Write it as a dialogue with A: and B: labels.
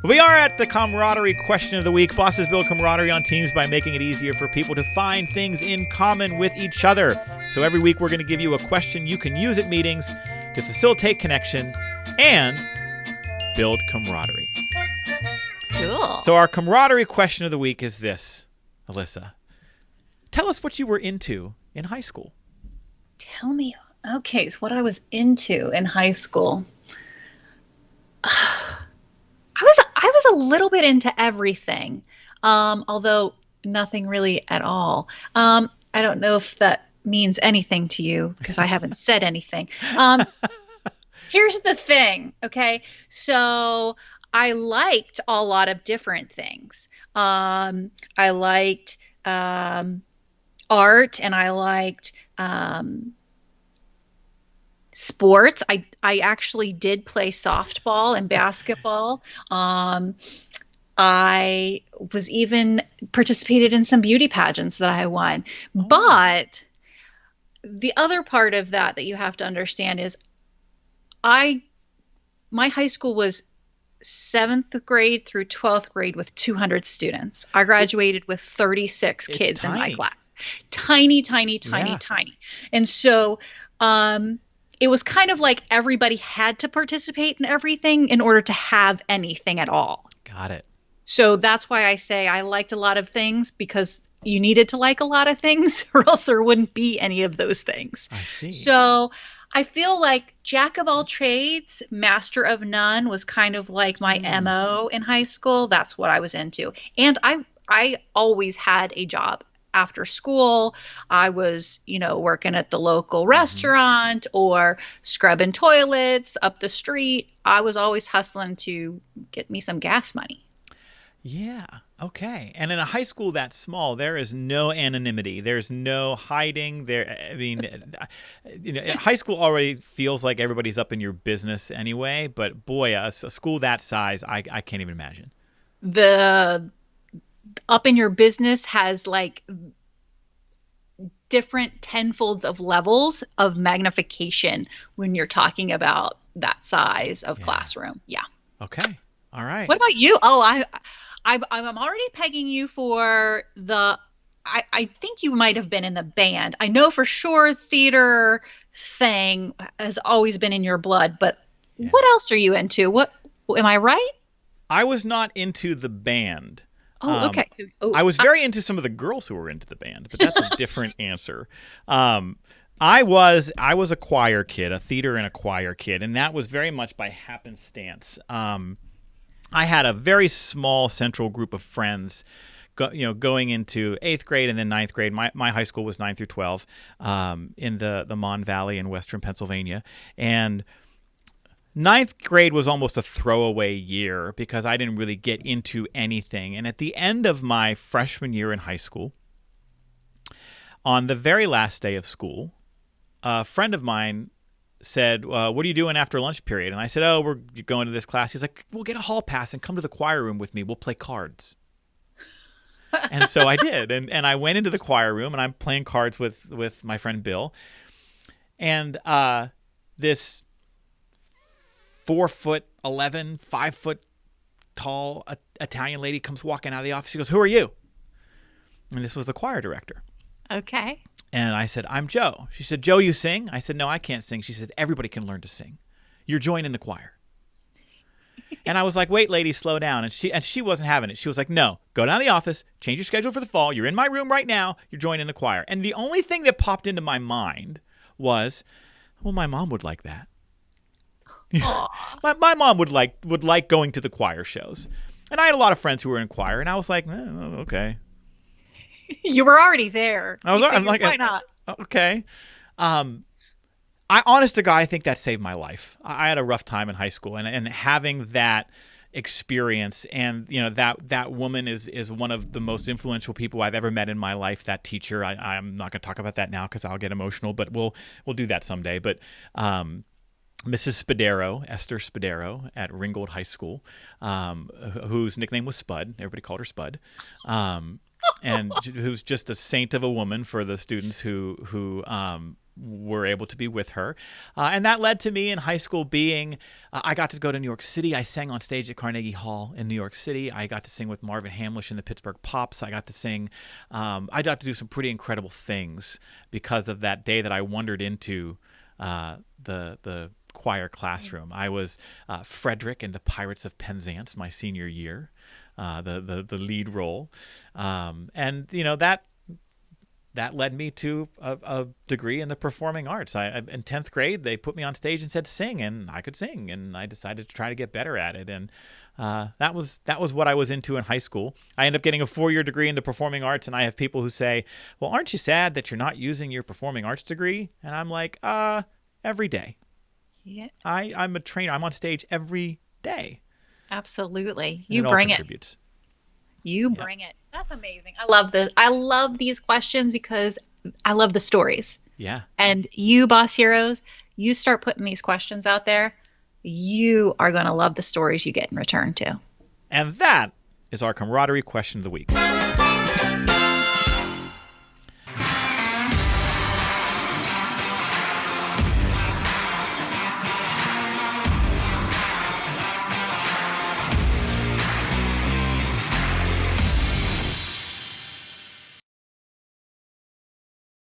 A: We are at the camaraderie question of the week. Bosses build camaraderie on teams by making it easier for people to find things in common with each other. So every week we're going to give you a question you can use at meetings to facilitate connection and build camaraderie.
B: Cool.
A: So our camaraderie question of the week is this, Alyssa. Tell us what you were into in high school.
B: Tell me. Okay, so what I was into in high school. I was a little bit into everything, although nothing really at all. I don't know if that means anything to you because I haven't said anything. Here's the thing, okay? So I liked a lot of different things. I liked art, and I liked sports. I actually did play softball and basketball. I was even participated in some beauty pageants that I won. Oh. But the other part of that you have to understand is my high school was 7th grade through 12th grade with 200 students. I graduated with 36 kids in my class. Tiny. And so it was kind of like everybody had to participate in everything in order to have anything at all.
A: Got it.
B: So that's why I say I liked a lot of things, because you needed to like a lot of things or else there wouldn't be any of those things.
A: I see.
B: So I feel like jack of all trades, master of none was kind of like my MO in high school. That's what I was into. And I always had a job. After school, I was, working at the local restaurant or scrubbing toilets up the street. I was always hustling to get me some gas money.
A: Yeah. Okay. And in a high school that small, there is no anonymity. There's no hiding there. I mean, high school already feels like everybody's up in your business anyway. But boy, a school that size, I can't even imagine.
B: The up in your business has like different tenfolds of levels of magnification when you're talking about that size of classroom. Yeah.
A: Okay. All right.
B: What about you? Oh, I'm already pegging you for I think you might have been in the band. I know for sure theater thing has always been in your blood, but what else are you into? What, am I right?
A: I was not into the band.
B: Oh, okay. So,
A: I was very into some of the girls who were into the band, but that's a different answer. I was a choir kid, a theater and a choir kid, and that was very much by happenstance. I had a very small central group of friends, going into 8th grade and then 9th grade. My high school was 9 through 12 in the Mon Valley in western Pennsylvania, and 9th grade was almost a throwaway year because I didn't really get into anything. And at the end of my freshman year in high school, on the very last day of school, a friend of mine said, what are you doing after lunch period? And I said, we're going to this class. He's like, we'll get a hall pass and come to the choir room with me. We'll play cards. And so I did. And I went into the choir room, and I'm playing cards with my friend Bill. And this 4'11", 5-foot tall Italian lady comes walking out of the office. She goes, who are you? And this was the choir director.
B: Okay.
A: And I said, I'm Joe. She said, Joe, you sing? I said, no, I can't sing. She said, everybody can learn to sing. You're joining the choir. And I was like, wait, lady, slow down. And she wasn't having it. She was like, no, go down to the office, change your schedule for the fall. You're in my room right now. You're joining the choir. And the only thing that popped into my mind was, well, my mom would like that. my mom would like going to the choir shows. And I had a lot of friends who were in choir, and I was like, okay.
B: You were already there.
A: I'm like,
B: why not?
A: Okay. I honest to God, I think that saved my life. I had a rough time in high school, and having that experience, and that woman is one of the most influential people I've ever met in my life. That teacher, I'm not going to talk about that now because I'll get emotional, but we'll do that someday. But Mrs. Spadero, Esther Spadero at Ringgold High School, whose nickname was Spud. Everybody called her Spud. And who's just a saint of a woman for the students who were able to be with her. And that led to me in high school being, I got to go to New York City. I sang on stage at Carnegie Hall in New York City. I got to sing with Marvin Hamlish and the Pittsburgh Pops. I got to sing, I got to do some pretty incredible things because of that day that I wandered into the choir classroom. I was Frederick in the Pirates of Penzance my senior year, the lead role. And, that led me to a degree in the performing arts. In 10th grade, they put me on stage and said sing, and I could sing, and I decided to try to get better at it. And that was what I was into in high school. I ended up getting a 4-year degree in the performing arts, and I have people who say, well, aren't you sad that you're not using your performing arts degree? And I'm like, every day.
B: Yeah.
A: I'm a trainer. I'm on stage every day.
B: Absolutely. You bring it. You bring it. That's amazing. I love this. I love these questions because I love the stories.
A: Yeah.
B: And you, Boss Heroes, you start putting these questions out there, you are going to love the stories you get in return too.
A: And that is our camaraderie question of the week.